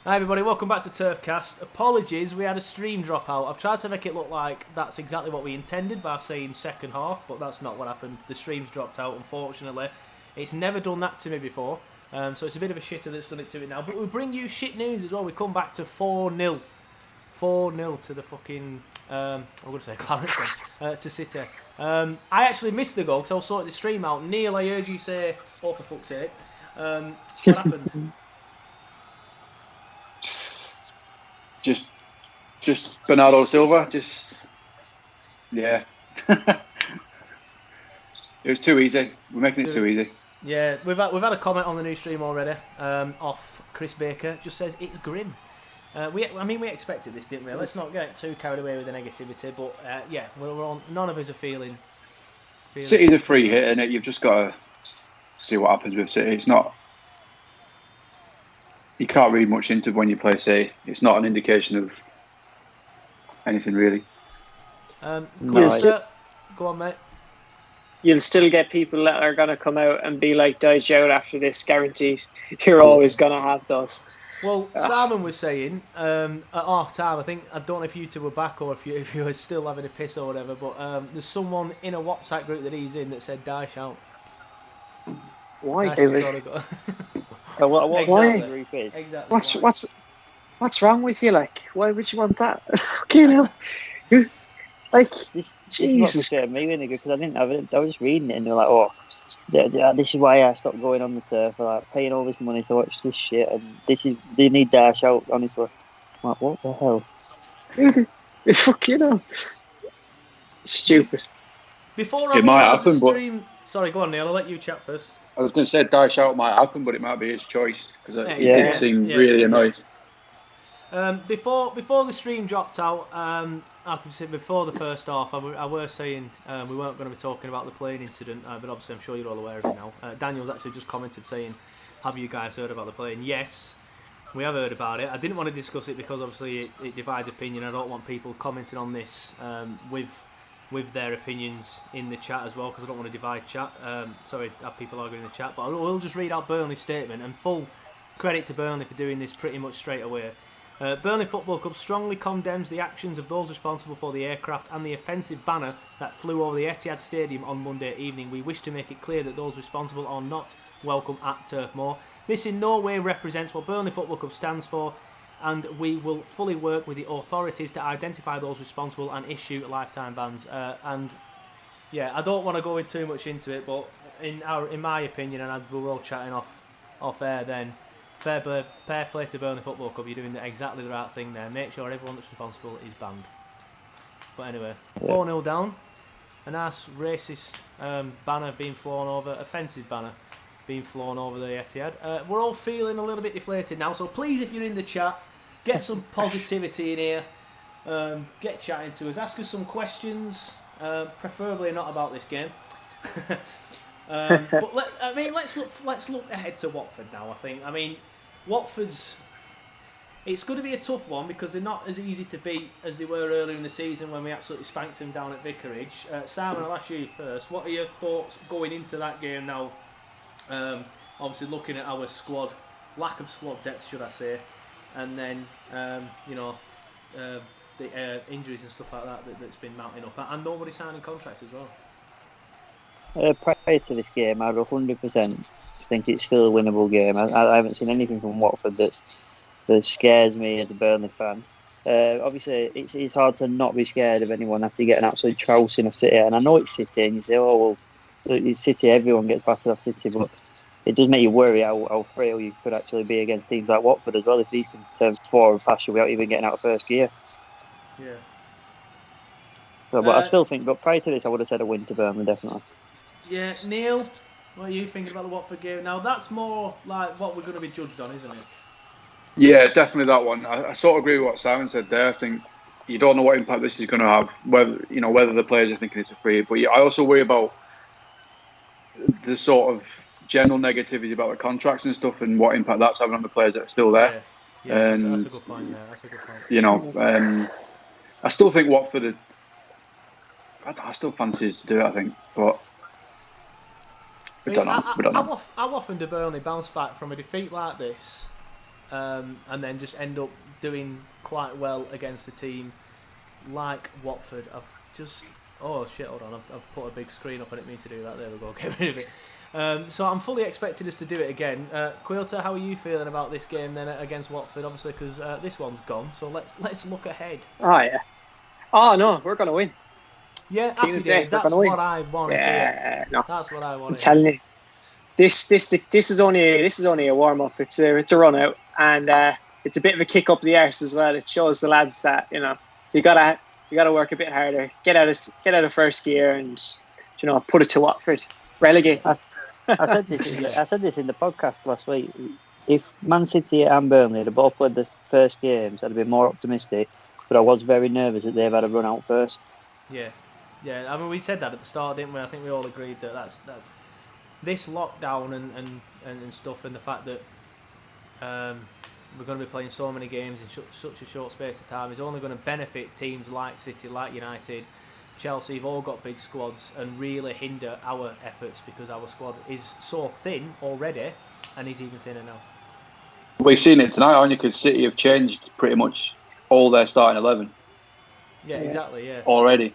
Hi everybody, welcome back to TurfCast. Apologies, we had a stream dropout. I've tried to make it look like that's exactly what we intended by saying second half, but that's not what happened. The stream's dropped out, unfortunately. It's never done that to me before, so it's a bit of a shitter that's done it to it now. But we bring you shit news as well. We come back to 4-0. 4-0 to the fucking, I'm going to say Clarets, to City. I actually missed the goal because I was sorting the stream out. Neil, I heard you say, oh for fuck's sake. What happened? Just Bernardo Silva, yeah. It was too easy. We're making it too easy. Yeah, we've had a comment on the new stream already, off Chris Baker. Just says it's grim. We expected this, didn't we? Let's not get too carried away with the negativity, but yeah, we're on. None of us are feeling. City's a free hit, and you've just got to see what happens with City. It's not. You can't read much into when you play City. It's not an indication of anything really. Go on, mate. You'll still get people that are going to come out and be like, "Dodge out after this, guaranteed." You're always going to have those. Well, Simon was saying at half time, I don't know if you two were back or if you were still having a piss or whatever, but there's someone in a WhatsApp group that he's in that said, "Dash out." Why? What why? group is? Exactly. What's wrong with you? Like, why would you want that? Fucking hell. Like, Jesus. This scared me really good because I didn't have it. I was just reading it and they're like, "Oh, this is why I stopped going on the turf. Like paying all this money to watch this shit, and they need Dash out." Honestly, I'm like, what the hell? Fucking hell. Stupid. Before I it might happen, stream... Sorry, go on, Neil. I'll let you chat first. I was going to say Dash out might happen, but it might be his choice because he did seem really annoyed. Before the stream dropped out, I could say before the first half, I were saying we weren't going to be talking about the plane incident, but obviously I'm sure you're all aware of it now. Daniel's actually just commented saying, "Have you guys heard about the plane?" Yes, we have heard about it. I didn't want to discuss it because obviously it divides opinion. I don't want people commenting on this with their opinions in the chat as well because I don't want to divide chat. Have people arguing in the chat, but I will just read out Burnley's statement, and full credit to Burnley for doing this pretty much straight away. Burnley Football Club strongly condemns the actions of those responsible for the aircraft and the offensive banner that flew over the Etihad Stadium on Monday evening. We wish to make it clear that those responsible are not welcome at Turf Moor. This in no way represents what Burnley Football Club stands for, and we will fully work with the authorities to identify those responsible and issue lifetime bans. And yeah, I don't want to go in too much into it, but in my opinion, and we were all chatting off air then, fair play to Burnley Football Club. You're doing exactly the right thing there. Make sure everyone that's responsible is banned. But anyway, 4-0 down. A nice racist banner being flown over, offensive banner being flown over the Etihad. We're all feeling a little bit deflated now, so please, if you're in the chat, get some positivity in here. Get chatting to us. Ask us some questions, preferably not about this game. But let's look ahead to Watford now. I mean, Watford's. It's going to be a tough one because they're not as easy to beat as they were earlier in the season when we absolutely spanked them down at Vicarage. Simon, I'll ask you first. What are your thoughts going into that game now? Obviously, looking at our squad, lack of squad depth, should I say, and then the injuries and stuff like that's been mounting up, and nobody signing contracts as well. Prior to this game, I'd 100% think it's still a winnable game. I haven't seen anything from Watford that scares me as a Burnley fan. Obviously, it's hard to not be scared of anyone after you get an absolute trouncing of City. And I know it's City, and you say, "Oh well, it's City. Everyone gets battered off City," but it does make you worry how frail you could actually be against teams like Watford as well if these can turn forward past you without even getting out of first gear. Yeah. So, but I still think, but prior to this, I would have said a win to Burnley, definitely. Yeah, Neil, what are you thinking about the Watford game? Now, that's more like what we're going to be judged on, isn't it? Yeah, definitely that one. I sort of agree with what Simon said there. I think you don't know what impact this is going to have, whether the players are thinking it's a free. But I also worry about the sort of general negativity about the contracts and stuff and what impact that's having on the players that are still there. Yeah, that's a good point there. That's a good point. I still think Watford. I still fancy us to do it, I think, but we don't know. How often do Burnley bounce back from a defeat like this and then just end up doing quite well against a team like Watford. Oh shit, hold on, I've put a big screen up, I didn't mean to do that, there we go, get rid of it. So I'm fully expecting us to do it again. Caoilte, how are you feeling about this game then against Watford, obviously, because this one's gone, so let's look ahead. Oh, yeah. Oh, no, we're going to win. Yeah, happy days, that's what I want to hear. No. That's what I want to I'm hear. telling you. This is only a warm up. It's a run out, and it's a bit of a kick up the arse as well. It shows the lads that you gotta work a bit harder, get out of first gear, and put it to Watford, relegate them. I said this in the podcast last week. If Man City and Burnley had both played the first games, I'd be more optimistic. But I was very nervous that they've had a run out first. Yeah. I mean, we said that at the start, didn't we? I think we all agreed that that's this lockdown and stuff, and the fact that we're going to be playing so many games in such a short space of time is only going to benefit teams like City, like United, Chelsea. Have all got big squads and really hinder our efforts because our squad is so thin already, and is even thinner now. We've seen it tonight, haven't you? Because City have changed pretty much all their starting 11. Yeah, exactly. Yeah. Already,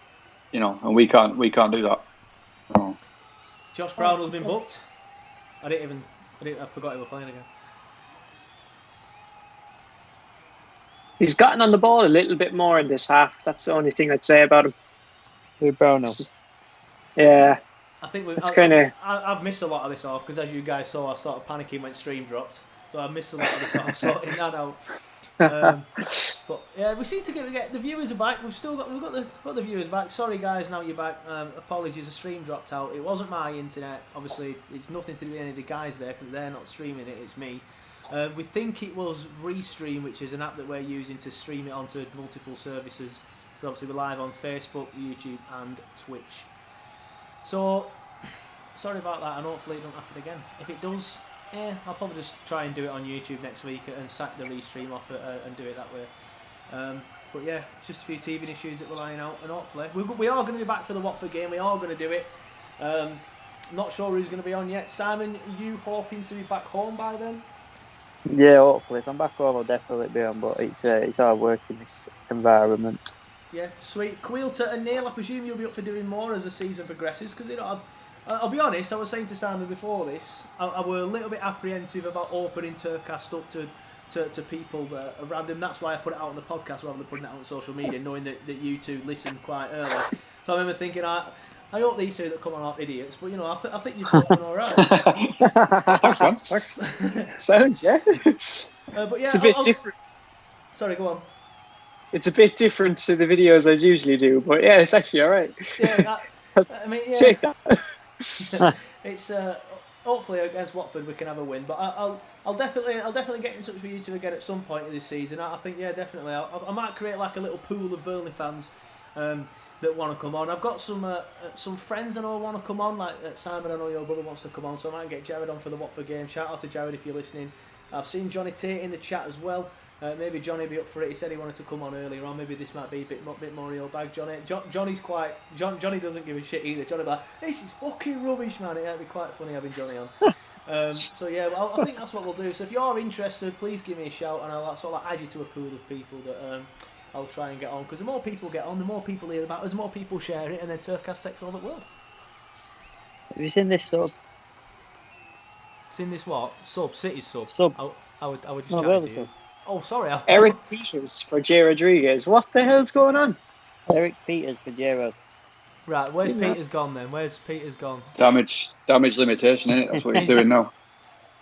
and we can't do that. No. Josh Brownell's been booked. I forgot he was playing again. He's gotten on the ball a little bit more in this half. That's the only thing I'd say about him. Who, Brownell? Yeah. I think I've missed a lot of this off because, as you guys saw, I started panicking when stream dropped. So I missed a lot of this off, sorting that out. But yeah, we seem to get the viewers are back. We've got the viewers back. Sorry guys, now you're back. Apologies, the stream dropped out. It wasn't my internet. Obviously, it's nothing to do with any of the guys there because they're not streaming it. It's me. We think it was Restream, which is an app that we're using to stream it onto multiple services. So obviously we're live on Facebook, YouTube, and Twitch. So sorry about that, and hopefully it don't happen again. If it does, I'll probably just try and do it on YouTube next week and sack the Restream off and do it that way. But yeah, just a few teething issues that we're lying out, and hopefully we are going to be back for the Watford game. We are going to do it. Not sure who's going to be on yet. Simon, are you hoping to be back home by then? Yeah, hopefully. If I'm back home, I'll definitely be on. But it's hard work in this environment. Yeah, sweet. Caoilte and Neil, I presume you'll be up for doing more as the season progresses, because I'll be honest, I was saying to Simon before this, I were a little bit apprehensive about opening TurfCast up to people that are random. That's why I put it out on the podcast rather than putting it out on social media, knowing that you two listen quite early. So I remember thinking, I hope these two that come on aren't idiots, but I think you've both done all right. Thanks, man. Sounds, yeah. But yeah, it's a bit different. Sorry, go on. It's a bit different to the videos I usually do, but yeah, it's actually all right. Yeah, I mean, yeah. Take that. It's hopefully against Watford we can have a win, but I'll definitely get in touch with you two again at some point in this season. I think definitely I might create like a little pool of Burnley fans that want to come on. I've got some friends I know want to come on, like Simon. I know your brother wants to come on, so I might get Jared on for the Watford game. Shout out to Jared if you're listening. I've seen Johnny Tate in the chat as well. Maybe Johnny be up for it. He said he wanted to come on earlier on. Maybe this might be a bit more your bag, Johnny. Johnny's quite. Johnny doesn't give a shit either. Johnny be like, this is fucking rubbish, man. It'd be quite funny having Johnny on. So yeah, I think that's what we'll do. So if you're interested, please give me a shout, and I'll sort of add you to a pool of people that I'll try and get on. Because the more people get on, the more people hear about us, the more people share it, and then TurfCast takes all the world. Have you seen this sub? Seen this what? City's sub. I would just No, chat to you. sub. Oh, sorry. Eric Peters for Jay Rodriguez. What the hell's going on? Eric Peters for J-Rod. Right, where's Peters gone then? Where's Peters gone? Damage limitation, innit? That's what he's doing now.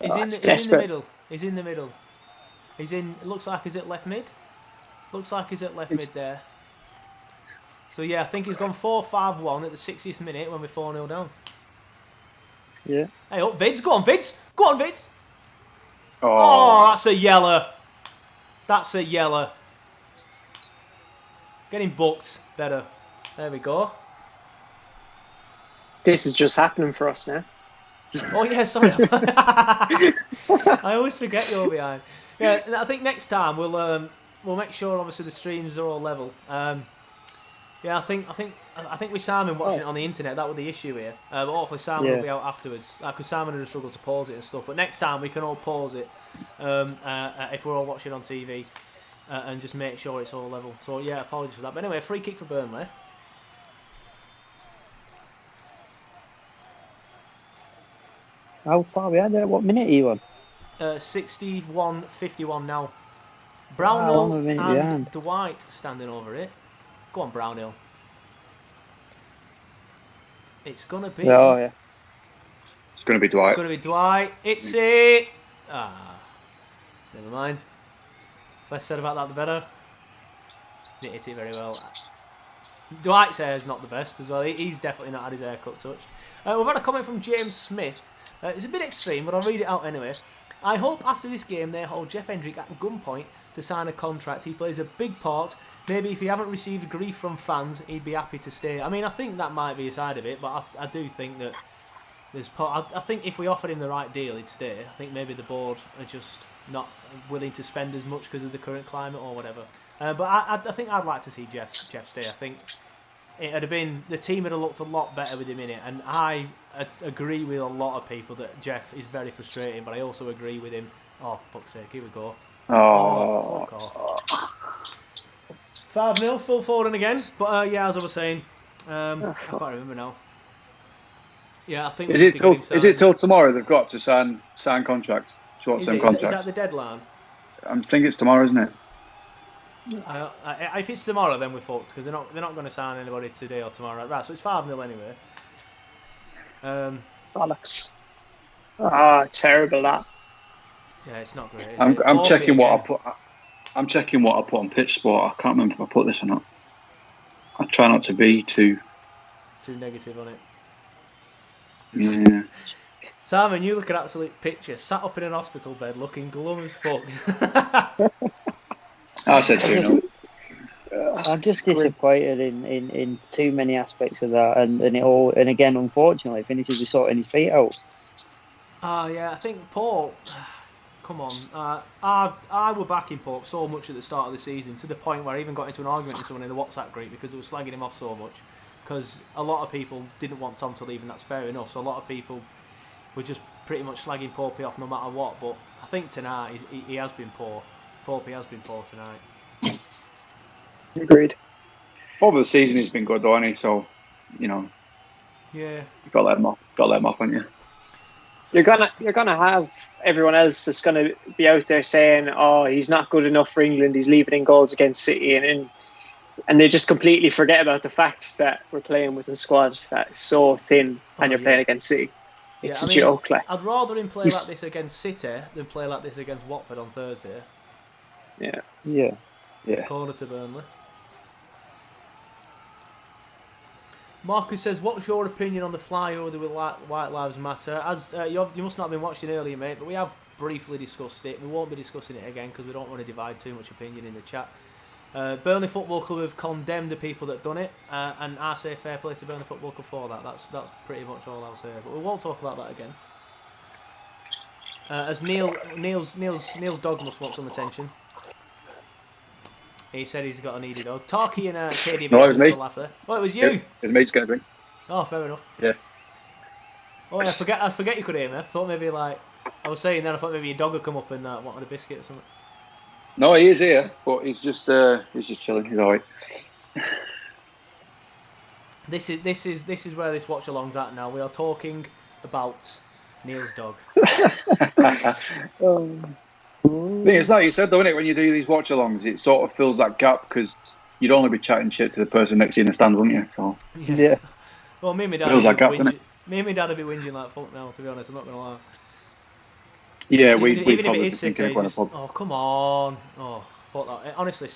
He's in the middle. He's in the middle. He's in. It looks like he's at left mid. Looks like he's at left mid there. So yeah, I think he's gone 4-5-1 at the 60th minute when we're 4-0 down. Yeah. Hey, up Vids, go on Vids, go on Vids. Oh, Oh, that's a yeller. That's a yeller. Getting booked better. There we go. This is just happening for us now. Oh yeah, sorry. I always forget you're behind. Yeah, I think next time we'll make sure obviously the streams are all level. Yeah, I think I think with Simon watching it on the internet, that was the issue here. But hopefully Simon will be out afterwards, because Simon would struggle to pause it and stuff. But next time we can all pause it if we're all watching on TV and just make sure it's all level. So yeah, apologies for that. But anyway, free kick for Burnley. How far behind there? What minute are you on? 61-51 now. Brownhill I'm a minute and behind. Dwight standing over it. Go on, Brownhill. It's gonna be. Oh yeah. It's going to be Dwight. It's gonna be Dwight. It's it. Never mind. Less said about that, the better. Didn't hit it very well. Dwight's hair is not the best as well. He's definitely not had his haircut touched. We've had a comment from James Smith. It's a bit extreme, but I'll read it out anyway. I hope after this game they hold Jeff Hendrick at gunpoint to sign a contract. He plays a big part. Maybe if he haven't received grief from fans, he'd be happy to stay. I mean, I think that might be a side of it, but I do think that there's. I think if we offered him the right deal, he'd stay. I think maybe the board are just not willing to spend as much because of the current climate or whatever. But I think I'd like to see Jeff stay. I think it'd have been, the team would have looked a lot better with him in it, and I agree with a lot of people that Jeff is very frustrating, but I also agree with him. Oh, for fuck's sake, here we go. Oh, fuck off. 5-0, full forward and again. But yeah, as I was saying, I can't remember now. Yeah, I think. Is it till tomorrow they've got to sign contract, short-term contract? Is that the deadline? I think it's tomorrow, isn't it? If it's tomorrow, then we're fucked, because they're not going to sign anybody today or tomorrow. Right, so it's 5-0 anyway. Bollocks. Terrible that. Yeah, it's not great. I'm checking what I put. I'm checking what I put on Pitch Sport. I can't remember if I put this or not. I try not to be too negative on it. Yeah. Simon, you look at absolute picture. Sat up in an hospital bed, looking glum as fuck. I said 2-0. I'm just disappointed in too many aspects of that, and again, unfortunately, it finishes with sorting his feet out. Yeah, I think Paul. Come on, I were backing Pope so much at the start of the season, to the point where I even got into an argument with someone in the WhatsApp group because they were slagging him off so much. Because a lot of people didn't want Tom to leave, and that's fair enough. So a lot of people were just pretty much slagging Pope off no matter what. But I think tonight he has been poor. Pope has been poor tonight. Agreed. Over the season he's been good though, hasn't he? So, yeah, you've got to let him off. Haven't you? You're gonna have everyone else that's gonna be out there saying, "Oh, he's not good enough for England. He's leaving in goals against City," and they just completely forget about the fact that we're playing with a squad that's so thin, and you're playing against City. It's a joke. Like, I'd rather him play like this against City than play like this against Watford on Thursday. Yeah. Corner to Burnley. Marcus says, "What's your opinion on the flyover with White Lives Matter?" As you must not have been watching earlier, mate, but we have briefly discussed it. We won't be discussing it again because we don't want to divide too much opinion in the chat. Burnley Football Club have condemned the people that done it, and I say fair play to Burnley Football Club for that. That's pretty much all I'll say. But we won't talk about that again. As Neil's dog must want some attention. He said he's got a needy dog. Tarky and KDB. No, it was me. Laugh there. Oh, it was you. It was me just getting a drink. Oh, fair enough. Yeah. Oh, yeah, I forget you could hear me. I thought maybe I was saying then, I thought maybe your dog would come up and wanted a biscuit or something. No, he is here, but he's just chilling. He's alright. This is where this watch along's at now. We are talking about Neil's dog. It's like you said though, isn't it? When you do these watch-alongs, it sort of fills that gap because you'd only be chatting shit to the person next to you in the stand, wouldn't you? So yeah. Well, me and my dad. Me and my dad would be whinging like fuck now. To be honest, I'm not gonna lie. Yeah, even if it probably is City, oh come on, oh fuck that. Honestly,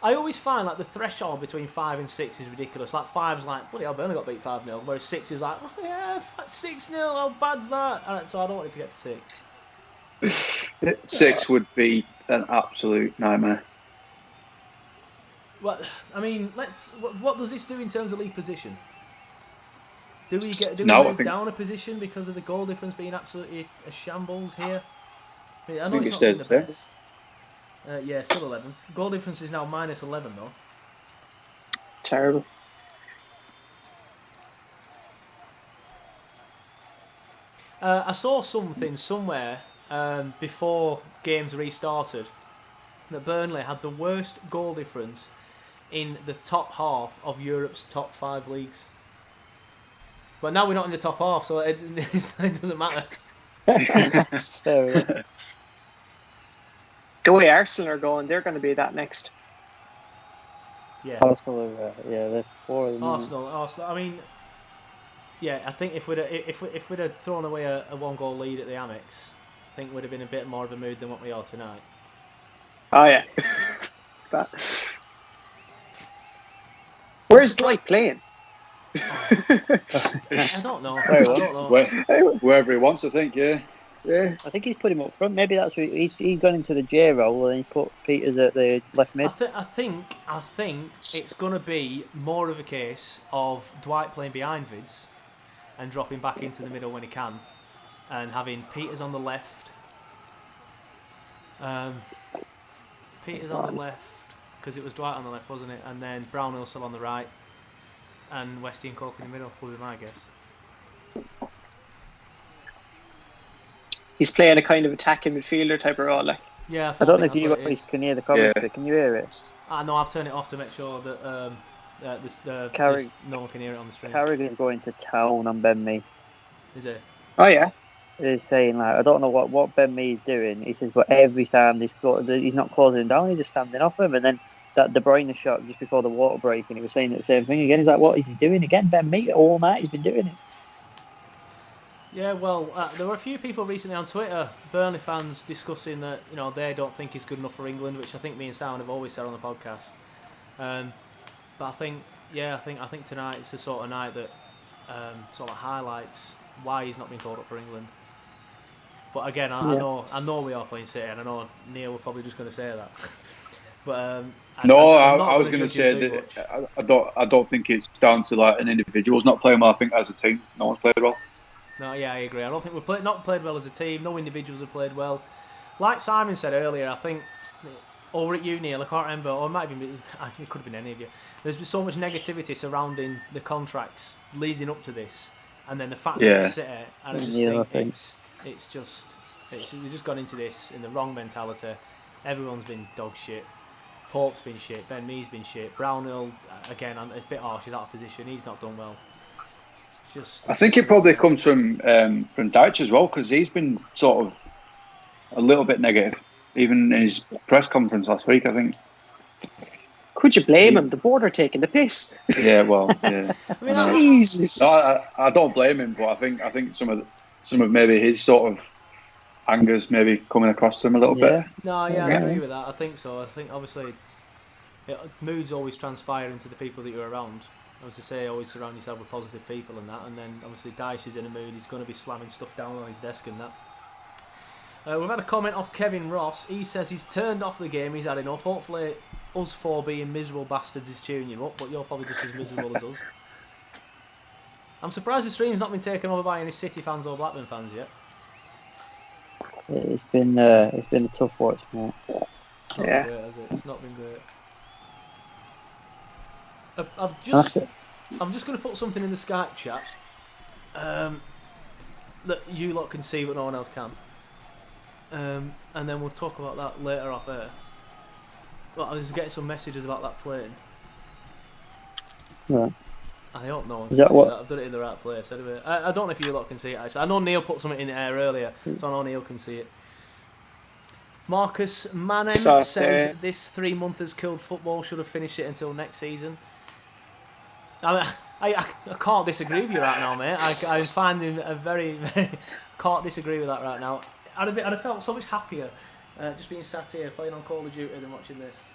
I always find like the threshold between 5 and 6 is ridiculous. Like 5's like, bloody hell, Burnley got beat 5-0, whereas 6 is like, oh yeah, 6-0, how bad's that? So I don't want it to get to 6. 6 would be an absolute nightmare. Well, I mean, what does this do in terms of league position? Do we move down a position because of the goal difference being absolutely a shambles here? I know it's not the best. Yeah, still 11th. Goal difference is now -11 though. Terrible. I saw something somewhere before games restarted that Burnley had the worst goal difference in the top half of Europe's top 5 leagues. But now we're not in the top half, so it doesn't matter. The way Arsenal are going, they're going to be that next. Yeah. Arsenal, they're 4 of them. Arsenal. I mean, yeah, I think if we'd have thrown away a 1-goal lead at the Amex, I think we'd have been a bit more of a mood than what we are tonight. Oh yeah. Where's Dwight playing? I don't know. Wherever he wants, I think. Yeah. I think he's put him up front. Maybe that's what he's gone into the J role and he put Peters at the left mid. I think it's going to be more of a case of Dwight playing behind Vids and dropping back into the middle when he can, and having Peters on the left. Peters on the left because it was Dwight on the left, wasn't it? And then Brownhill still on the right, and Westy and Cork in the middle would be my guess. He's playing a kind of attacking midfielder type of role, like. Yeah, I don't know if you guys can hear the commentary. Can you hear it? No, I've turned it off to make sure that no one can hear it on the stream. Carragher's going to town on Ben Mee. Is it? Oh yeah. He's saying like, I don't know what Ben Mee is doing. He says, but every time he's not closing down, he's just standing off him. And then that De Bruyne shot just before the water break, and he was saying the same thing again. He's like, what is he doing again? Ben Mee all night he's been doing it. Yeah, well, there were a few people recently on Twitter, Burnley fans, discussing that they don't think he's good enough for England, which I think me and Simon have always said on the podcast. But I think tonight it's the sort of night that sort of highlights why he's not been called up for England. But again, I know we are playing City, and I know Neil was probably just going to say that. But I was going to say that I don't think it's down to like an individual's not playing well. I think as a team, no one's played well. No, yeah, I agree. I don't think we've not played well as a team. No individuals have played well. Like Simon said earlier, I think over at you, Neil, I can't remember, or it might have been, it could have been any of you. There's been so much negativity surrounding the contracts leading up to this, and then the fact that it's City, and I just think we've just gone into this in the wrong mentality. Everyone's been dog shit. Pope's been shit. Ben Mee's been shit. Brownhill, again, it's a bit harsh. He's out of position. He's not done well. I think it probably comes from Dyche as well, because he's been sort of a little bit negative, even in his press conference last week, I think. Could you blame him? The board are taking the piss. Yeah, well, yeah. I mean, Jesus. No, I don't blame him, but I think some of maybe his sort of anger's maybe coming across to him a little bit. No, yeah, I agree with that. I think so. I think obviously moods always transpire into the people that you're around. As I say, always surround yourself with positive people and that, and then obviously Dyche is in a mood, he's going to be slamming stuff down on his desk and that. We've had a comment off Kevin Ross. He says he's turned off the game, he's had enough. Hopefully us 4 being miserable bastards is cheering you up, but you're probably just as miserable as us. I'm surprised the stream's not been taken over by any City fans or Blackburn fans yet. It's been a tough watch, mate. It's not been great, has it? It's not been great. I'm just going to put something in the Skype chat that you lot can see but no one else can, and then we'll talk about that later off air. Well, I was getting some messages about that plane. Right. I hope no one can Is that see what? that. I've done it in the right place. Anyway, I don't know if you lot can see it actually. I know Neil put something in the air earlier, so I know Neil can see it. Marcus Manem says this 3 month has killed football. Should have finished it until next season. I can't disagree with you right now, mate. I'm finding a very can't disagree with that right now. I'd have felt so much happier just being sat here playing on Call of Duty than watching this.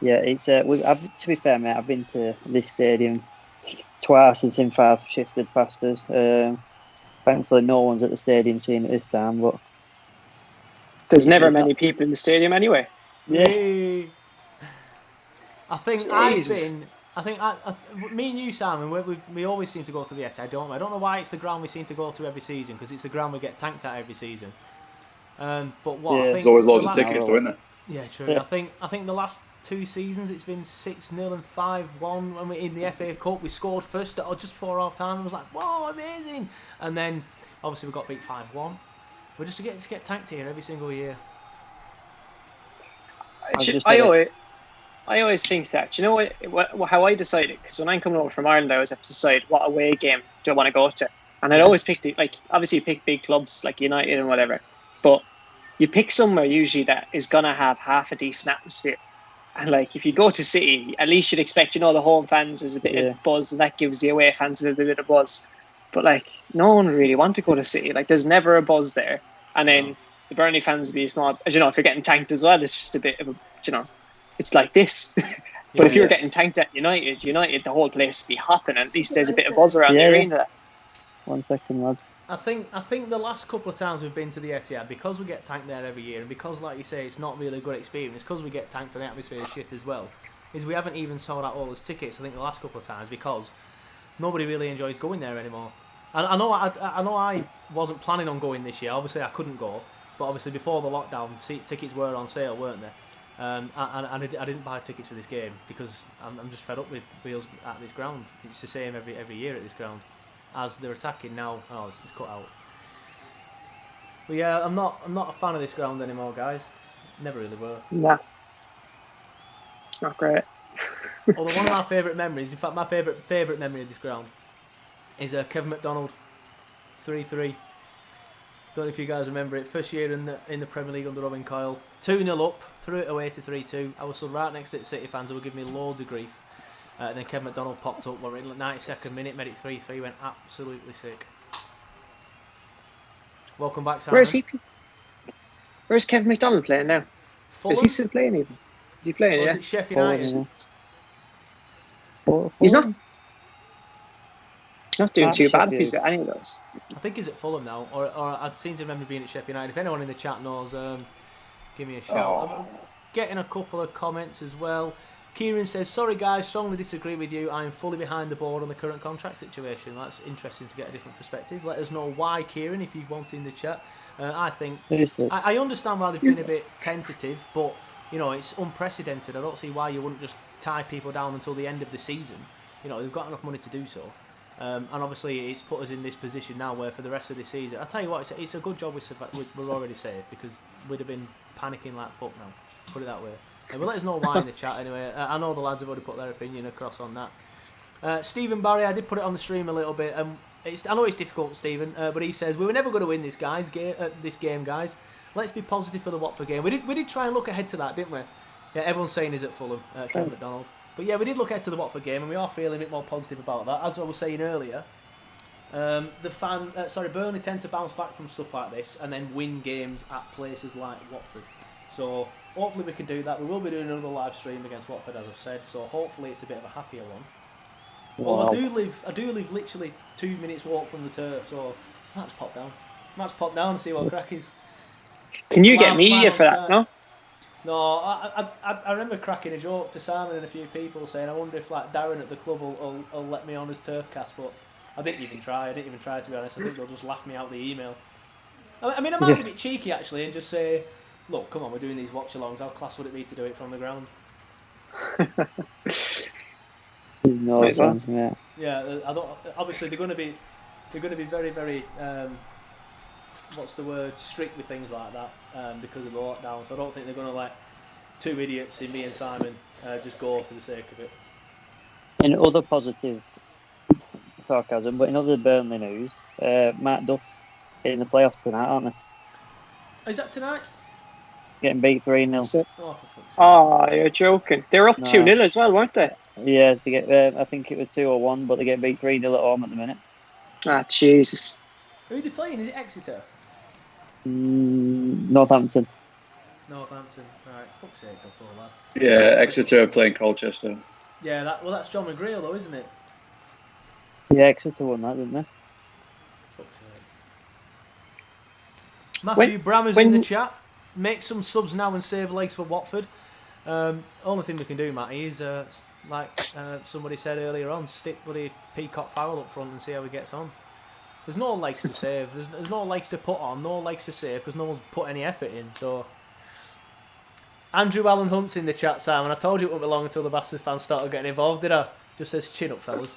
Yeah, it's to be fair, mate, I've been to this stadium twice and since I've shifted past us. Thankfully, no one's at the stadium seeing it this time, but there's never many people in the stadium anyway. Yeah. I think me and you, Simon, we always seem to go to the Etihad, don't we? I don't know why it's the ground we seem to go to every season, because it's the ground we get tanked at every season. But what I think there's always loads of tickets, though, isn't there? Yeah, true. Yeah. I think the last 2 seasons it's been 6-0 and 5-1. When we in the FA Cup, we scored first or just before half time. I was like, whoa, amazing! And then obviously we got beat 5-1. We just get tanked here every single year. I always think that, you know what how I decided, because when I'm coming over from Ireland, I always have to decide what away game do I want to go to, and I'd always pick obviously you pick big clubs like United and whatever, but you pick somewhere usually that is gonna have half a decent atmosphere. And like if you go to City, at least you'd expect, you know, the home fans there's a bit of buzz, and that gives the away fans a little bit of buzz. But like no one really want to go to City. Like there's never a buzz there. And then the Burnley fans would be small, as you know, if you're getting tanked as well, it's just a bit of a, you know, it's like this. But if you're getting tanked at United, the whole place would be hopping, and at least there's a bit of buzz around the arena. 1 second, lads. I think the last couple of times we've been to the Etihad, because we get tanked there every year, and because, like you say, it's not really a good experience, because we get tanked and the atmosphere is shit as well, is we haven't even sold out all those tickets, I think, the last couple of times, because nobody really enjoys going there anymore. And I know I wasn't planning on going this year. Obviously, I couldn't go, but obviously before the lockdown, tickets were on sale, weren't they? And I didn't buy tickets for this game because I'm just fed up with Wales at this ground. It's the same every year at this ground. As they're attacking now, it's cut out. But yeah, I'm not a fan of this ground anymore, guys. Never really were. Nah, it's not great. Although one of my favourite memories, in fact, my favourite memory of this ground is Kevin McDonald, 3-3. Don't know if you guys remember it. First year in the Premier League under Robin Coyle. 2-0 up, threw it away to 3-2. I was stood right next to the City fans who were giving me loads of grief. And then Kevin McDonald popped up. We're in the 92nd minute, made it 3-3. Went absolutely sick. Welcome back, Simon. Where's Kevin McDonald playing now? Fulham? Is he still playing even? Is he playing? Or is it Sheffield United? He's not. He's not doing too bad if he's got any of those. I think he's at Fulham now, or I'd seem to remember being at Sheffield United. If anyone in the chat knows, give me a shout. I'm getting a couple of comments as well. Kieran says, sorry guys, strongly disagree with you. I am fully behind the board on the current contract situation. That's interesting to get a different perspective. Let us know why, Kieran, if you want in the chat. I think I understand why they've been a bit tentative, but you know, it's unprecedented. I don't see why you wouldn't just tie people down until the end of the season. You know, they've got enough money to do so. And obviously it's put us in this position now where for the rest of the season, I'll tell you what, it's a good job we're already safe, because we'd have been panicking like fuck now, put it that way. But let us know why in the chat anyway. I know the lads have already put their opinion across on that. Stephen Barry, I did put it on the stream a little bit. I know it's difficult, Stephen, but he says we were never going to win this game, guys. Let's be positive for the Watford game. We did try and look ahead to that, didn't we? Yeah, everyone's saying he's at Fulham, Kevin McDonald. But yeah, we did look ahead to the Watford game, and we are feeling a bit more positive about that. As I was saying earlier, Burnley tend to bounce back from stuff like this and then win games at places like Watford. So hopefully we can do that. We will be doing another live stream against Watford, as I've said. So hopefully it's a bit of a happier one. Wow. Well, I do live literally 2 minutes walk from the turf, so I might just pop down. And see what crack is. Can you get media for that? No. No, I remember cracking a joke to Simon and a few people saying, I wonder if like Darren at the club will let me on his TurfCast, but I didn't even try to be honest. I think they'll just laugh me out the email. I mean, I might be a bit cheeky actually and just say, look, come on, we're doing these watch-alongs. How class would it be to do it from the ground? No chance, mate. Yeah, I don't. Obviously, they're going to be very, very. What's the word? Strict with things like that because of the lockdown. So I don't think they're going to let two idiots in me and Simon just go for the sake of it. In other positive sarcasm, but in other Burnley news, Matt Duff in the playoffs tonight, aren't they? Is that tonight? Getting beat 3-0. Oh, for fuck's sake. Oh, you're joking. They were up 2-0 as well, weren't they? Yeah, they get. I think it was 2-1, but they get beat 3-0 at home at the minute. Ah, Jesus. Who are they playing? Is it Exeter? Northampton. Right, fuck's sake, Duff, all that. Yeah, Exeter playing Colchester. Yeah, that's John McGreal though, isn't it? Yeah, Exeter won that, didn't they? Fuck's sake. Matthew Brammer's in the chat. Make some subs now and save legs for Watford. Only thing we can do, Matty, is like somebody said earlier on, stick bloody Peacock Farrell up front and see how he gets on. There's no legs to save. There's no legs to put on, no legs to save because no one's put any effort in. So Andrew Allen Hunt's in the chat, Simon. I told you it wouldn't be long until the Bastard fans started getting involved, did I? Just says chin up, fellas.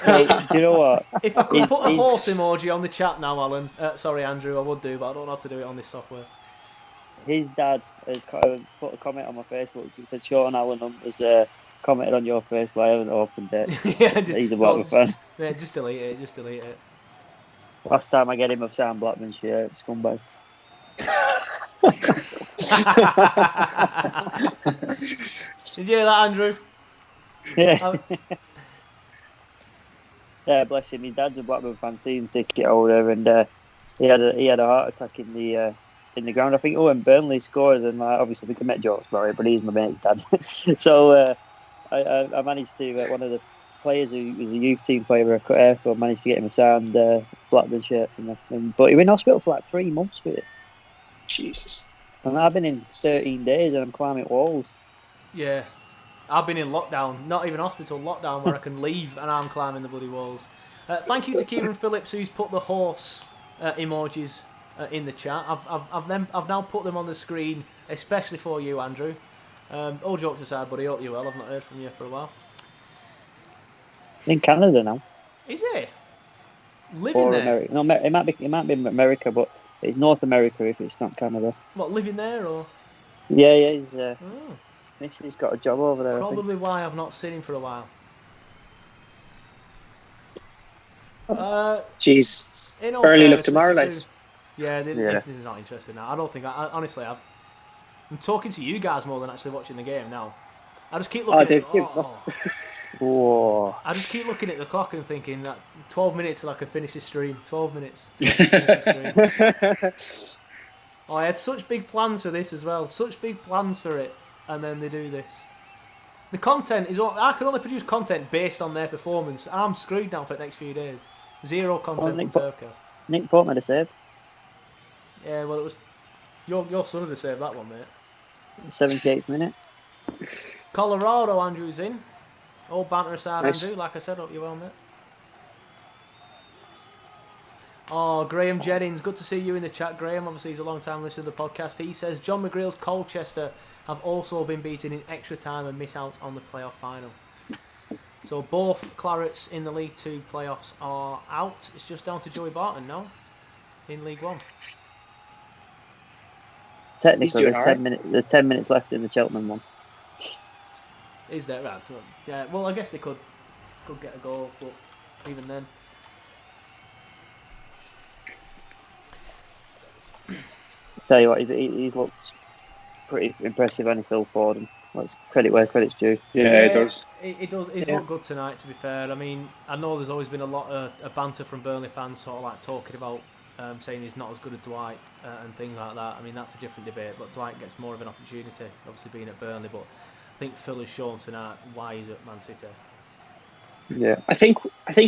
Do you know what? If I could put a horse emoji on the chat now, Alan. Sorry, Andrew, I would do, but I don't know how to do it on this software. His dad has put a comment on my Facebook. He said Sean Allen Hunt has commented on your Facebook. I haven't opened it. Yeah, He's a Blackburn fan. Yeah, just delete it. Just delete it. Last time I get him, I've signed Blackburn shirt. Scumbag. Did you hear that, Andrew? Yeah. Yeah, bless him. His dad's a Blackburn fan, season ticket holder, and he had a heart attack in the ground. I think when Burnley scored, and obviously we can make jokes about it, but he's my mate's dad. So I managed to one of the players who was a youth team player at Caoilte, managed to get him a signed Blackburn shirt from him. But he was in hospital for like 3 months with it. Jesus. And I've been in 13 days and I'm climbing walls. Yeah. I've been in lockdown, not even hospital, lockdown, where I can leave and I'm climbing the bloody walls. Thank you to Kieran Phillips, who's put the horse emojis in the chat. I've now put them on the screen, especially for you, Andrew. All jokes aside, buddy, hope you're well. I've not heard from you for a while. In Canada now. Is it? Living Or there? America. No, it might be America, but it's North America if it's not Canada. What, living there or? Yeah, he's Missy's got a job over there. Probably why I've not seen him for a while. Jeez. In all Burnley fairness, look demoralised. Yeah, they're not interested now. I don't think. Honestly, I'm talking to you guys more than actually watching the game now. I just keep looking. Whoa. I just keep looking at the clock and thinking that 12 minutes till I can finish the stream. 12 minutes. Till I can finish the stream. Oh, I had such big plans for this as well. Such big plans for it, and then they do this. The content is. I can only produce content based on their performance. I'm screwed now for the next few days. Zero content from TurfCast. Nick Pope made a save. Yeah, well, it was your son who saved that one, mate. 78th minute. Colorado, Andrew's in. All banter aside, Nice. Andrew. Like I said, hope you're well, mate. Oh, Graham Jennings, good to see you in the chat, Graham. Obviously, he's a long-time listener to the podcast. He says John McGreal's Colchester have also been beaten in extra time and miss out on the playoff final. So both Clarets in the League 2 playoffs are out. It's just down to Joey Barton now in League 1. Technically, there's 10 minutes left in the Cheltenham one. Is there? Right. Yeah. Well, I guess they could get a goal, but even then. Tell you what, he looks pretty impressive, and Phil Ford. And let's credit where credit's due. Yeah, it does. It does. It's looked good tonight, to be fair. I mean, I know there's always been a lot of banter from Burnley fans, sort of like talking about saying he's not as good as Dwight and things like that. I mean, that's a different debate. But Dwight gets more of an opportunity, obviously being at Burnley. But I think Phil has shown tonight why he's at Man City. Yeah, I think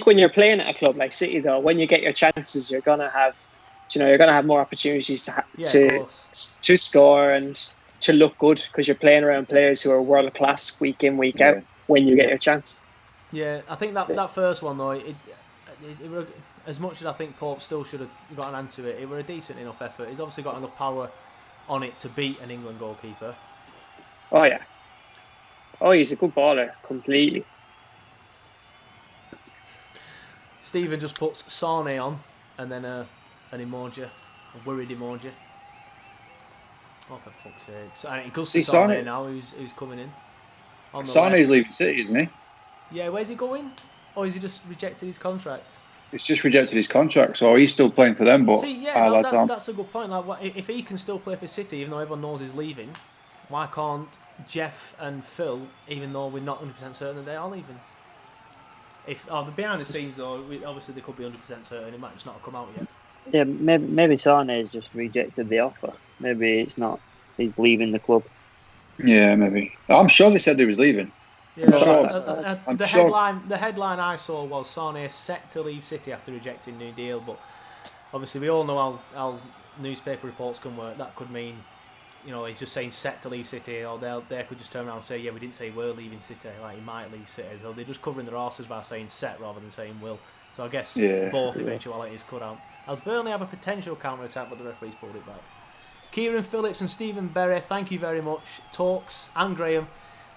when you're playing at a club like City, though, when you get your chances, you're gonna have, you're gonna have more opportunities to score and to look good because you're playing around players who are world class week in, week out. When you get your chance. Yeah, I think that first one though, it were, as much as I think Pope still should have got an hand to it, it were a decent enough effort. He's obviously got enough power on it to beat an England goalkeeper. Oh yeah. Oh, he's a good baller, completely. Stephen just puts Sane on, and then an emoji, a worried emoji. Oh, for fuck's sake! So, it goes to Sane now, who's coming in. Sane's leaving City, isn't he? Yeah, where's he going? Or is he just rejected his contract? He's just rejected his contract, so he's still playing for them. But see, yeah, that's a good point. Like, if he can still play for City, even though everyone knows he's leaving, why can't Jeff and Phil, even though we're not 100% certain that they are leaving? The behind the scenes, though, obviously they could be 100% certain. It might just not have come out yet. Yeah, maybe Sane has just rejected the offer. Maybe it's not. He's leaving the club. Yeah, maybe. I'm sure they said he was leaving. Yeah, The headline I saw was Sane set to leave City after rejecting New Deal, but obviously we all know how newspaper reports can work. That could mean, he's just saying set to leave City, or they could just turn around and say, yeah, we didn't say we're leaving City, like he might leave City. So they're just covering their arses by saying set rather than saying will. So I guess both eventualities cut out. As Burnley have a potential counter-attack, but the referee's pulled it back. Kieran Phillips and Stephen Berry, thank you very much. Talks, and Graham,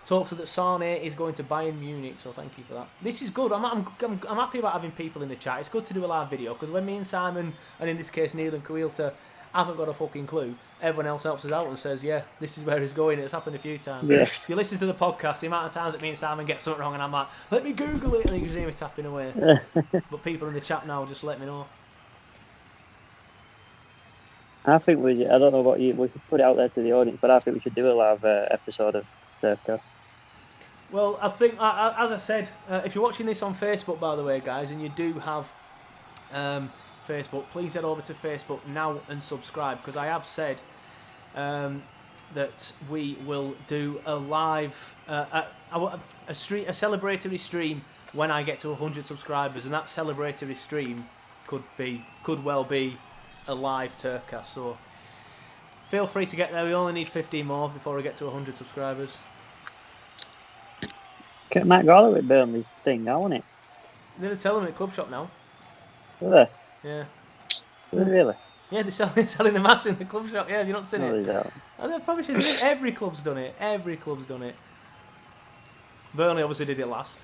talks that Sane is going to Bayern Munich, so thank you for that. This is good. I'm happy about having people in the chat. It's good to do a live video, because when me and Simon, and in this case Neil and Caoilte, haven't got a fucking clue, everyone else helps us out and says, yeah, this is where he's going. It's happened a few times. Yeah. If you listen to the podcast, the amount of times that me and Simon get something wrong and I'm like, let me Google it, and you can see me tapping away. But people in the chat now just let me know. I think I don't know about you, we could put it out there to the audience, but I think we should do a live episode of TurfCast. Well, I think, as I said, if you're watching this on Facebook, by the way, guys, and you do have Facebook, please head over to Facebook now and subscribe, because I have said that we will do a live, a celebratory stream when I get to 100 subscribers, and that celebratory stream could well be a live TurfCast. So feel free to get there. We only need 15 more before we get to 100 subscribers. Matt Garlow at Burnley's thing now, isn't it? They're selling them at Club Shop now. Are they? Yeah. Are they really? Yeah, they're selling the mats in the Club Shop. Yeah, have you not seen No, it? they don't. And they probably should do it. Every club's done it. Every club's done it. Burnley obviously did it last.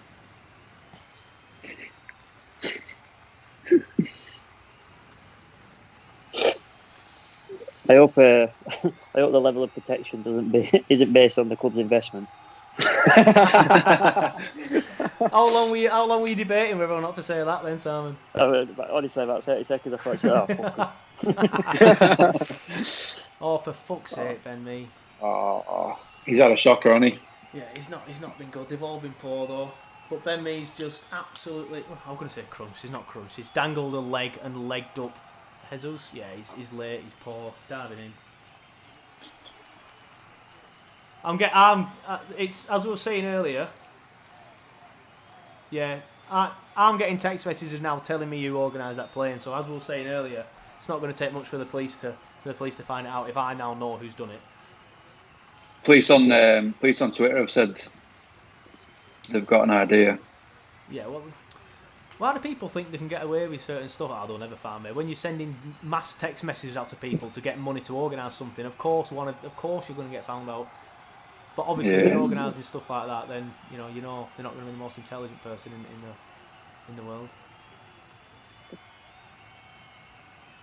I hope the level of protection isn't based on the club's investment. How long were you debating whether or not to say that then, Simon? Honestly, about 30 seconds I thought, oh, fuck. Oh, for fuck's sake, Ben Mee. Oh, he's had a shocker, hasn't he? Yeah, he's not been good. They've all been poor though. But Ben Mee's just absolutely, I'm going to say crunched. He's not crunched. He's dangled a leg and legged up Jesus. Yeah, he's late. He's poor. Diving in. It's as we were saying earlier. Yeah, I'm getting text messages now telling me you organised that plane. So as we were saying earlier, it's not going to take much for the police to find it out if I now know who's done it. Police on Twitter have said they've got an idea. Yeah, well, why do people think they can get away with certain stuff? Oh, they'll never find me. When you're sending mass text messages out to people to get money to organise something, of course you're going to get found out. But obviously, if you're organising stuff like that, then you know they're not going to be the most intelligent person in the world.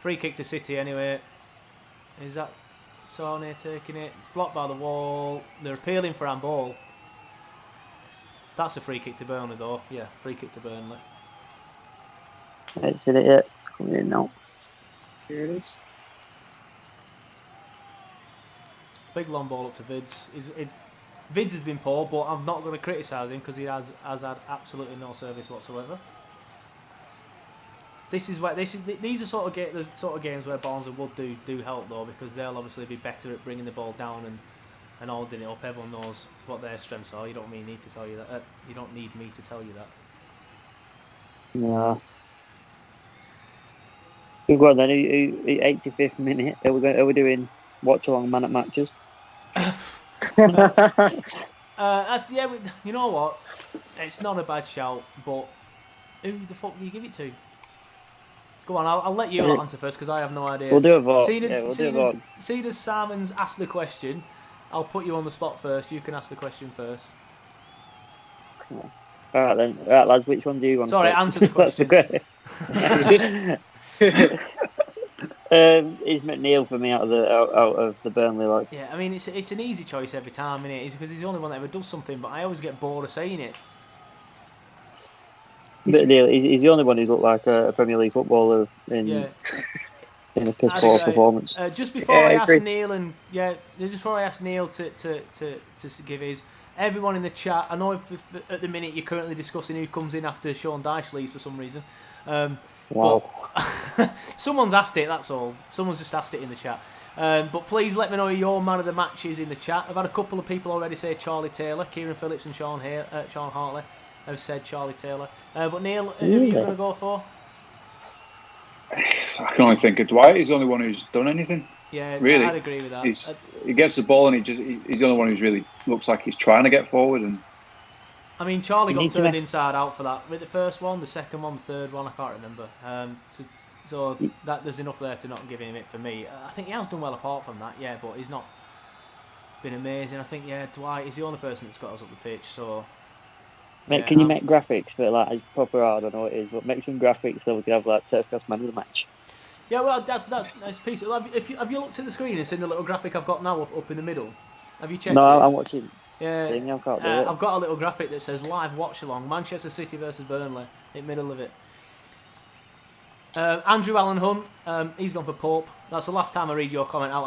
Free kick to City anyway. Is that Sane taking it? Blocked by the wall. They're appealing for handball. That's a free kick to Burnley though. Yeah, free kick to Burnley. It's in it yet. Coming in now. Here it is. Big long ball up to Vids. Vids has been poor, but I'm not going to criticise him because he has had absolutely no service whatsoever. These are the sort of games where Barnes and Wood do help though, because they'll obviously be better at bringing the ball down and holding it up. Everyone knows what their strengths are. You don't need me to tell you that. You don't need me to tell you that. No. Go on then. 85th minute. Are we doing watch along man at matches? Yeah, you know what? It's not a bad shout, but who the fuck do you give it to? Go on, I'll let you answer first because I have no idea. We'll do a vote. Seeing as Simon's asked the question, I'll put you on the spot first. You can ask the question first. All right then. All right, lads. Which one do you want? Sorry, answer the question. Is McNeil for me out of the Burnley lot? Yeah, I mean it's an easy choice every time, isn't it? It's because he's the only one that ever does something, but I always get bored of saying it. McNeil, he's the only one who's looked like a Premier League footballer in a piss poor performance. Just before I ask Neil to give his, everyone in the chat. I know if at the minute you're currently discussing who comes in after Sean Dyche leaves for some reason. Wow. But someone's asked it, that's all. Someone's just asked it in the chat. But please let me know who your man of the match is in the chat. I've had a couple of people already say Charlie Taylor. Kieran Phillips and Sean Hartley have said Charlie Taylor. But Neil, who are you going to go for? I can only think of Dwight. He's the only one who's done anything. Yeah, really. I'd agree with that. He gets the ball and he's the only one who's really looks like he's trying to get forward. And I mean, Charlie got turned inside out for that. With the first one, the second one, the third one, I can't remember. So So that there's enough there to not give him it for me. I think he has done well apart from that, yeah, but he's not been amazing. I think, Dwight is the only person that's got us up the pitch. So, Mate, can you make graphics? But like, it's proper hard, I don't know what it is, but make some graphics so we can have like TurfCast man of the match. Yeah, well, that's a piece. Have you looked at the screen and seen the little graphic I've got now up in the middle? Have you checked it? No, I'm watching. Yeah, I can't do it. I've got a little graphic that says live watch along Manchester City versus Burnley in the middle of it. Andrew Allen Hunt, he's gone for Pope. That's the last time I read your comment out,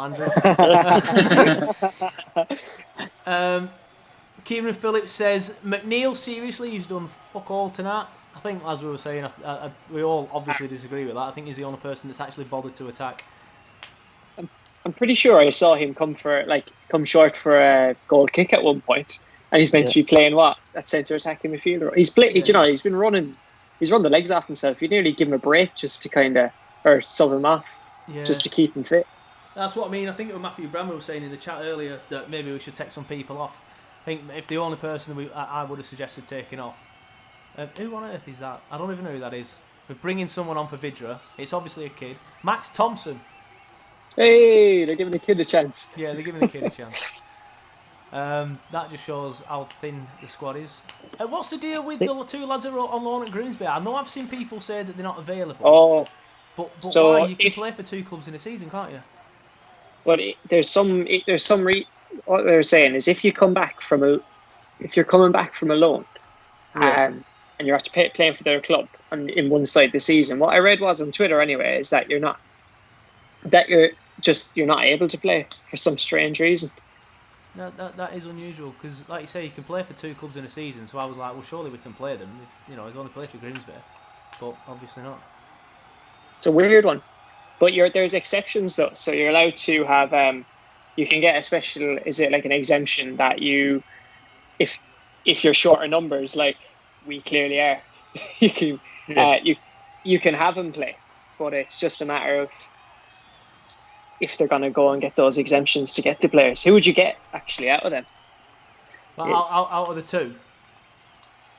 Andrew. Kieran Phillips says, McNeil, seriously, he's done fuck all tonight. I think, as we were saying, we all obviously disagree with that. I think he's the only person that's actually bothered to attack. I'm pretty sure I saw him come short for a goal kick at one point, and he's meant to be playing at centre attacking midfielder. He's been running. He's run the legs off himself. You nearly give him a break just to or sub him off, just to keep him fit. That's what I mean. I think it was Matthew Bramwell was saying in the chat earlier that maybe we should take some people off. I think if the only person I would have suggested taking off, who on earth is that? I don't even know who that is. We're bringing someone on for Vidra. It's obviously a kid. Max Thompson. Hey, they're giving the kid a chance. Yeah, they're giving the kid a chance. That just shows how thin the squad is. What's the deal with the two lads that are on loan at Grimsby? I know I've seen people say that they're not available. Oh, but so why? You can play for two clubs in a season, can't you? Well, what they're saying is if you're coming back from a loan, and you're after playing for their club in one side this season, what I read was on Twitter anyway is that you're not able to play for some strange reason. That is unusual because, like you say, you can play for two clubs in a season. So I was like, well, surely we can play them. If he's only played for Grimsby, but obviously not. It's a weird one, but there's exceptions though. So you're allowed to have you can get a special. Is it like an exemption that if you're short of numbers, like we clearly are, you can you can have them play, but it's just a matter of if they're going to go and get those exemptions to get the players. Who would you get actually out of them? Well, out of the two?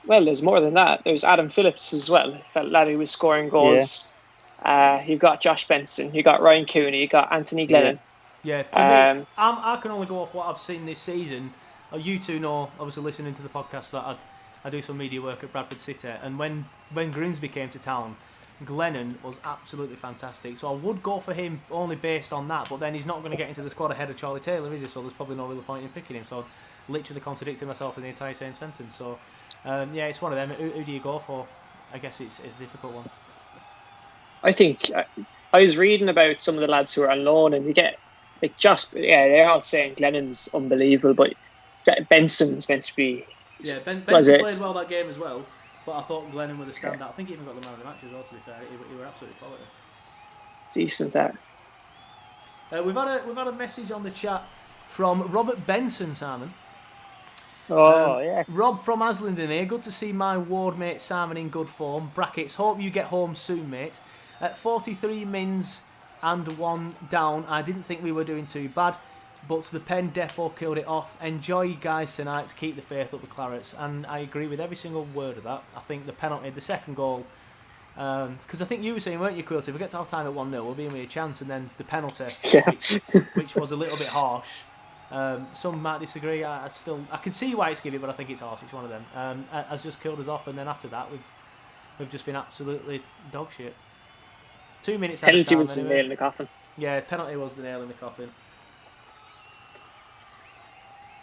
Well, there's more than that. There's Adam Phillips as well. That lad who was scoring goals. Yeah. You've got Josh Benson. You've got Ryan Cooney. You've got Anthony Glennon. Yeah, for me, I can only go off what I've seen this season. You two know, obviously listening to the podcast, that I do some media work at Bradford City. And when Grimsby came to town, Glennon was absolutely fantastic. So I would go for him only based on that, but then he's not going to get into the squad ahead of Charlie Taylor, is he? So there's probably no real point in picking him. So I've literally contradicted myself in the entire same sentence. So it's one of them. Who do you go for? I guess it's a difficult one. I think I was reading about some of the lads who are on loan, and you get they're all saying Glennon's unbelievable, but Benson's meant to be. Yeah, Benson played well that game as well. But I thought Glennon would have stand out. I think he even got the man of the match as well, to be fair. He were absolutely quality. Decent that. We've had a message on the chat from Robert Benson, Simon. Yes. Rob from Aslington here. Good to see my ward mate Simon in good form. Brackets, hope you get home soon, mate. At 43 mins and 1 down, I didn't think we were doing too bad. But the pen defo killed it off. Enjoy you guys tonight to keep the faith up the Clarets. And I agree with every single word of that. I think the penalty, the second goal, because I think you were saying, weren't you, Caoilte, if we get to half time at 1-0, we'll be in with a chance. And then the penalty, which was a little bit harsh. Some might disagree. I can see why it's given, but I think it's harsh. It's one of them. Has just killed us off. And then after that, we've just been absolutely dog shit. 2 minutes out of time. Penalty was the nail in the coffin. Yeah, penalty was the nail in the coffin.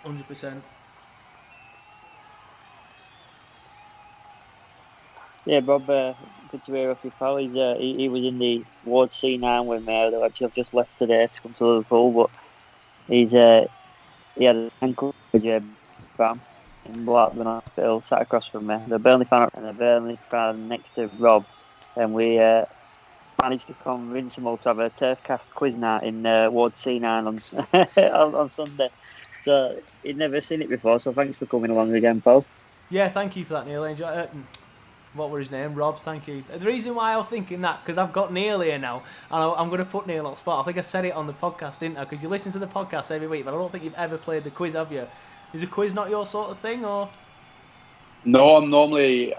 100%. Yeah, Bob, good to hear off your pal. He was in the Ward C9 with me. I've just left today to come to Liverpool, but he had an ankle injury in Blackburn Hospital, sat across from me. The Burnley fan next to Rob, and we managed to convince them all to have a TurfCast quiz night in Ward C9 on Sunday. So he'd never seen it before, so thanks for coming along again, Paul. Yeah, thank you for that, Neil. What was his name? Rob, thank you. The reason why I was thinking that, because I've got Neil here now, and I'm going to put Neil on the spot. I think I said it on the podcast, didn't I? Because you listen to the podcast every week, but I don't think you've ever played the quiz, have you? Is a quiz not your sort of thing, or? No, I've normally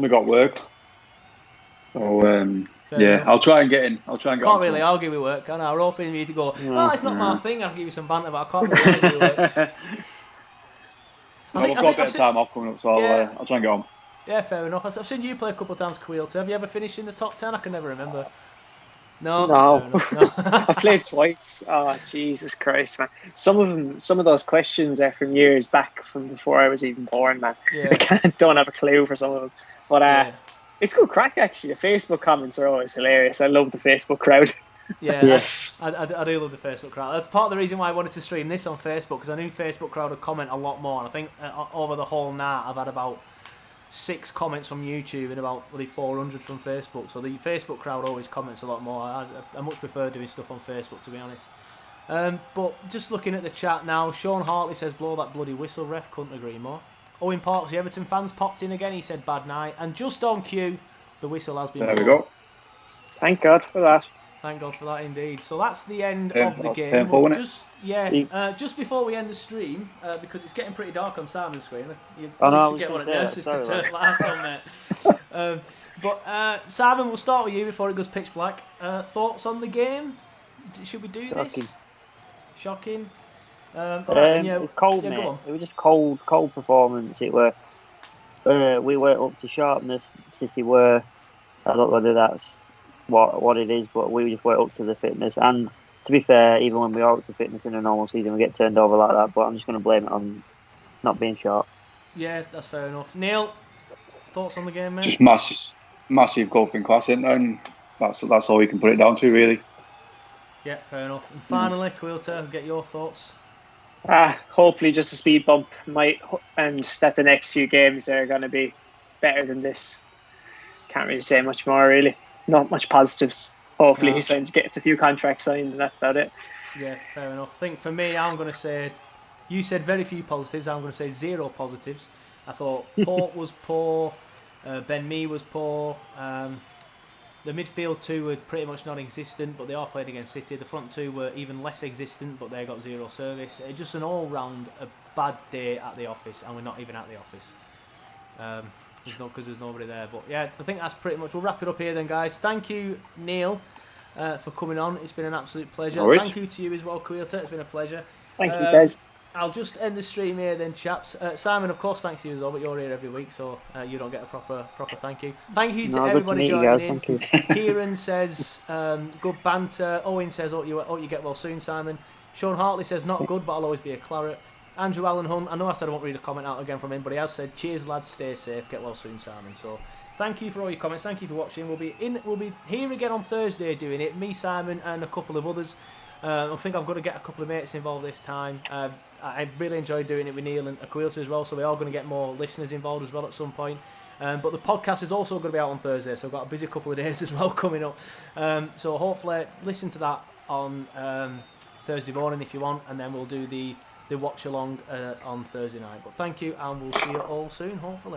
got work. So Fair enough. I'll try and get in. I'll try and get Can't on to really him. argue with work, can I? I'm hoping you to go, No. it's not my thing, I'll give you some banter, but I can't really argue with work. We've got a bit of time off coming up, so I'll try and get on. Yeah, fair enough. I've seen you play a couple of times, Caoilte. Have you ever finished in the top 10? I can never remember. No. No. Fair enough, no. I've played twice. Oh, Jesus Christ, man. Some of those questions are from years back, from before I was even born, man. Yeah. I don't have a clue for some of them. But it's good crack, actually. The Facebook comments are always hilarious. I love the Facebook crowd. Yeah, I do love the Facebook crowd. That's part of the reason why I wanted to stream this on Facebook, because I knew Facebook crowd would comment a lot more. And I think over the whole night I've had about 6 comments from YouTube and about 400 from Facebook. So the Facebook crowd always comments a lot more. I much prefer doing stuff on Facebook, to be honest. But just looking at the chat now, Sean Hartley says, blow that bloody whistle, ref. Couldn't agree more. Owen Parks, the Everton fans, popped in again. He said bad night. And just on cue, the whistle has been blown. There we go. Thank God for that. Thank God for that, indeed. So that's the end Yeah, of the game. painful, But wasn't just before we end the stream, because it's getting pretty dark on Simon's screen. You should get one of nurses to turn lights on, mate. But Simon, we'll start with you before it goes pitch black. Thoughts on the game? Should we do this? Shocking. It's cold, mate. Go on. It was just cold performance. It were we weren't up to sharpness. City were. I don't know whether that's what it is, but we just weren't up to the fitness. And to be fair, even when we are up to fitness in a normal season, we get turned over like that. But I'm just going to blame it on not being sharp. Yeah, that's fair enough. Neil, thoughts on the game, mate? Just massive golfing class, isn't there? And that's all we can put it down to, really. Yeah, fair enough. And finally, Caoilte, get your thoughts. Hopefully just a speed bump, and that the next few games are going to be better than this. Can't really say much more, really. Not much positives. Hopefully he gets a few contracts signed, and that's about it. Yeah, fair enough. I think for me, I'm going to say, you said very few positives. I'm going to say 0 positives. I thought Port was poor. Ben Mee was poor. The midfield 2 were pretty much non-existent, but they are playing against City. The front 2 were even less existent, but they got 0 service. Just an all-round a bad day at the office, and we're not even at the office. Because there's nobody there. But yeah, I think that's pretty much. We'll wrap it up here then, guys. Thank you, Neil, for coming on. It's been an absolute pleasure. No worries. Thank you to you as well, Caoilte. It's been a pleasure. Thank you, guys. I'll just end the stream here then, chaps. Simon, of course, thanks to you as well, but you're here every week, so you don't get a proper thank you. Thank you to everybody joining in. Thank you. Kieran says, good banter. Owen says, you get well soon, Simon. Sean Hartley says, not good, but I'll always be a claret. Andrew Allen Hunt, I know I said I won't read a comment out again from him, but he has said, cheers lads, stay safe, get well soon, Simon. So thank you for all your comments, thank you for watching. We'll be here again on Thursday doing it, me, Simon, and a couple of others. I think I've got to get a couple of mates involved this time. I really enjoyed doing it with Neil and Caoilte as well, so we are going to get more listeners involved as well at some point. But the podcast is also going to be out on Thursday, so I've got a busy couple of days as well coming up. So hopefully listen to that on Thursday morning if you want, and then we'll do the watch along on Thursday night. But thank you, and we'll see you all soon, hopefully.